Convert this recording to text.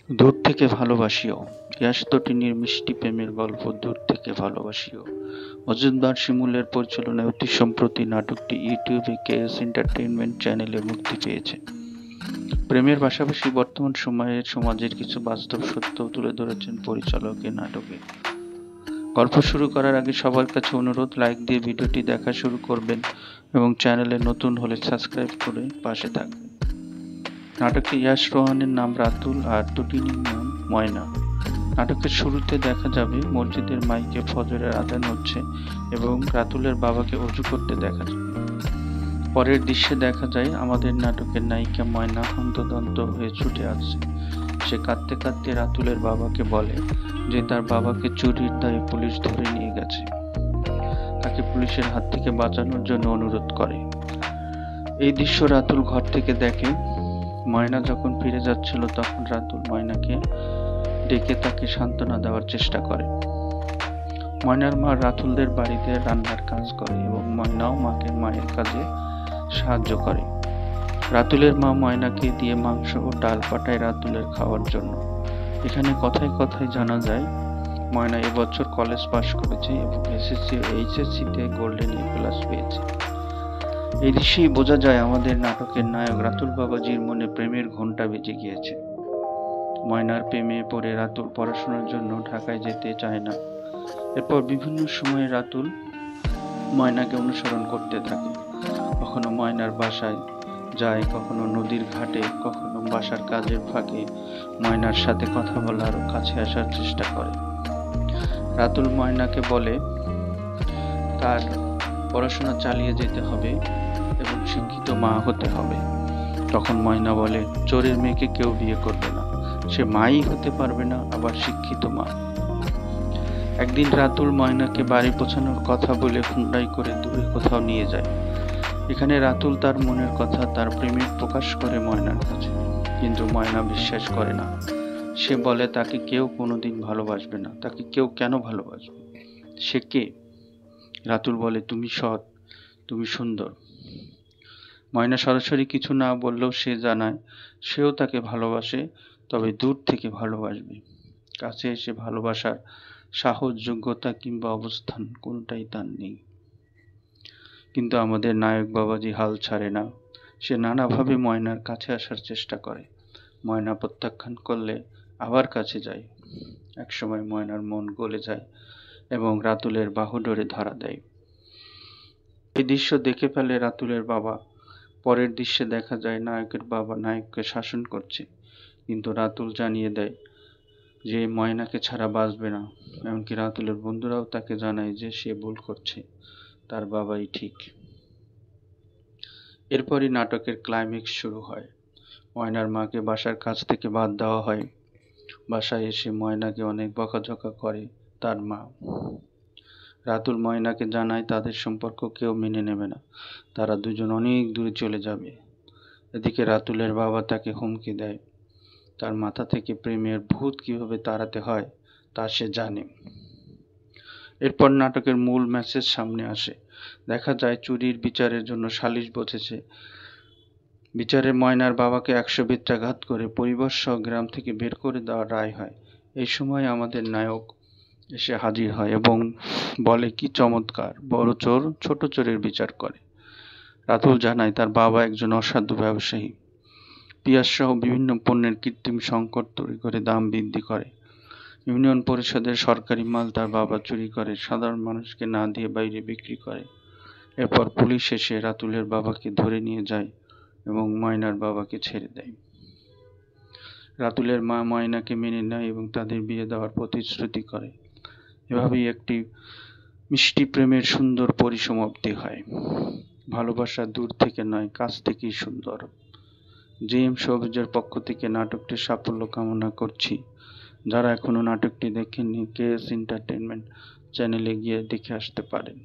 দূর থেকে ভালোবাসিও। ইয়াশ তটিনীর মিষ্টি প্রেমের গল্প দূর থেকে ভালোবাসিও। মজুমদার শিমুলের পরিচালনায় অতি সম্প্রতি নাটকটি ইউটিউবে কেএস এন্টারটেইনমেন্ট চ্যানেলে মুক্তি পেয়েছে। প্রেমের পাশাপাশি বর্তমান সময়ের সমাজের কিছু বাস্তব সত্য তুলে ধরেছেন পরিচালক এ নাটকে। গল্প শুরু করার আগে সবার কাছে অনুরোধ, লাইক দিয়ে ভিডিওটি দেখা শুরু করবেন এবং চ্যানেলে নতুন হলে সাবস্ক্রাইব করে পাশে থাকবেন। নাটকে ইয়াশ রোহানের নাম রাতুল আর তটিনীর নাম ময়না। নাটকের শুরুতে দেখা যাবে মসজিদের মাইকে ফজরের আজান হচ্ছে এবং রাতুলের বাবাকে অজু করতে দেখা যায়। পরের দৃশ্যে দেখা যায় আমাদের নাটকের নায়িকা ময়না হন্তদন্ত হয়ে ছুটে আসছে। সে কাঁদতে কাঁদতে রাতুলের বাবাকে বলে যে তার বাবাকে চুরির দায়ে পুলিশ ধরে নিয়ে গেছে, তাকে পুলিশের হাত থেকে বাঁচানোর জন্য অনুরোধ করে। এই দৃশ্য রাতুল ঘর থেকে দেখে। ময়না যখন ফিরে যাচ্ছিল তখন রাতুল ময়নাকে ডেকে তাকে সান্ত্বনা দেওয়ার চেষ্টা করে। ময়নার মা রাতুলদের বাড়িতে রান্নার কাজ করে এবং ময়নাও মাকে মায়ের কাজে সাহায্য করে। রাতুলের মা ময়নাকে দিয়ে মাংস ও ডাল পাঠায় রাতুলের খাওয়ার জন্য। এখানে কথায় কথায় জানা যায় ময়না এবছর কলেজ পাশ করেছে এবং এসএসসি ও এইচএসসিতে গোল্ডেন এ প্লাস পেয়েছে। এই দৃশ্যেই বোঝা যায় আমাদের নাটকের নায়ক রাতুল বাবাজির মনে প্রেমের ঘণ্টা বেজে গিয়েছে। ময়নার প্রেমে পড়ে রাতুল পড়াশোনার জন্য ঢাকায় যেতে চায় না। এরপর বিভিন্ন সময়ে রাতুল ময়নাকে অনুসরণ করতে থাকে। কখনো ময়নার বাসায় যায়, কখনো নদীর ঘাটে, কখনো বাসার কাজের ফাঁকে ময়নার সাথে কথা বলার ও কাছে আসার চেষ্টা করে। রাতুল ময়নাকে বলে তার পড়াশোনা চালিয়ে যেতে হবে এবং শিক্ষিত মা হতে হবে। তখন ময়না বলে চোরের মেয়েকে কেউ বিয়ে করবে না, সে মাই হতে পারবে না, আবার শিক্ষিত মা। একদিন রাতুল ময়নাকে বাড়ি পৌঁছানোর কথা বলে হুন্ডাই করে দূরে কোথাও নিয়ে যায়। এখানে রাতুল তার মনের কথা, তার প্রেমিক প্রকাশ করে ময়নার কাছে, কিন্তু ময়না বিশ্বাস করে না। সে বলে তাকে কেউ কোনোদিন ভালোবাসবে না। তাকে কেউ কেন ভালোবাসবে? সে কে? রাতুল বলে তুমি সৎ, তুমি সুন্দর। ময়না সরাসরি কিছু না বললেও সে জানায় সেও তাকে ভালোবাসে, তবে দূর থেকে ভালোবাসবে। কাছে এসে ভালোবাসার সাহস, যোগ্যতা কিংবা অবস্থান কোনটাই তার নেই। কিন্তু আমাদের নায়ক বাবাজি হাল ছাড়ে না। সে নানাভাবে ময়নার কাছে আসার চেষ্টা করে। ময়না প্রত্যাখ্যান করলে আবার কাছে যায়। একসময় ময়নার মন গলে যায় এবং রাতুলের বাহু ধরে ধরা দেয়। এই দৃশ্য দেখে ফেলে রাতুলের বাবা। পরের দৃশ্যে দেখা যায় নায়কের বাবা নায়ককে শাসন করছে, কিন্তু রাতুল জানিয়ে দেয় যে ময়নাকে ছাড়া বাঁচবে না। এমনকি রাতুলের বন্ধুরাও তাকে জানায় যে সে ভুল করছে, তার বাবাই ঠিক। এরপরই নাটকের ক্লাইম্যাক্স শুরু হয়। ময়নার মাকে বাসার কাছ থেকে বাদ দেওয়া হয়। বাসায় এসে ময়নাকে অনেক বকাঝকা করে তার মা। রাতুল ময়নাকে জানায় তাদের সম্পর্ক কেউ মেনে নেবে না, তারা দুজন অনেক দূরে চলে যাবে। এদিকে রাতুলের বাবা তাকে হুমকি দেয়, তার মাথা থেকে প্রেমের ভূত কিভাবে তাড়াতে হয় তা সে জানে। এরপর নাটকের মূল মেসেজ সামনে আসে। দেখা যায় চুরির বিচারের জন্য সালিশ বসেছে। বিচারে ময়নার বাবাকে 100 বেত্রাঘাত করে পরিবার সহ গ্রাম থেকে বের করে দেওয়ার রায় হয়। এই সময় আমাদের নায়ক এসে হাজির হয় এবং বলে কি চমৎকার, বড় চোর ছোট চোরের বিচার করে। রাতুল জানায় তার বাবা একজন অসাধু ব্যবসায়ী, পেঁয়াজ সহ বিভিন্ন পণ্যের কৃত্রিম সংকট তৈরি করে দাম বৃদ্ধি করে। ইউনিয়ন পরিষদের সরকারি মাল তার বাবা চুরি করে সাধারণ মানুষকে না দিয়ে বাইরে বিক্রি করে। এরপর পুলিশ এসে রাতুলের বাবাকে ধরে নিয়ে যায় এবং ময়নার বাবাকে ছেড়ে দেয়। রাতুলের মা ময়নাকে মেনে নেয় এবং তাদের বিয়ে দেওয়ার প্রতিশ্রুতি করে। এভাবেই একটি মিষ্টি প্রেমের সুন্দর পরিসমাপ্তি হয়। ভালোবাসা দূর থেকে নয়, কাছ থেকেই সুন্দর। জেএম শোবিজের পক্ষ থেকে নাটকটির সাফল্য কামনা করছি। যারা এখনো নাটকটি দেখেননি, কেএস এন্টারটেইনমেন্ট চ্যানেলে গিয়ে দেখে আসতে পারেন।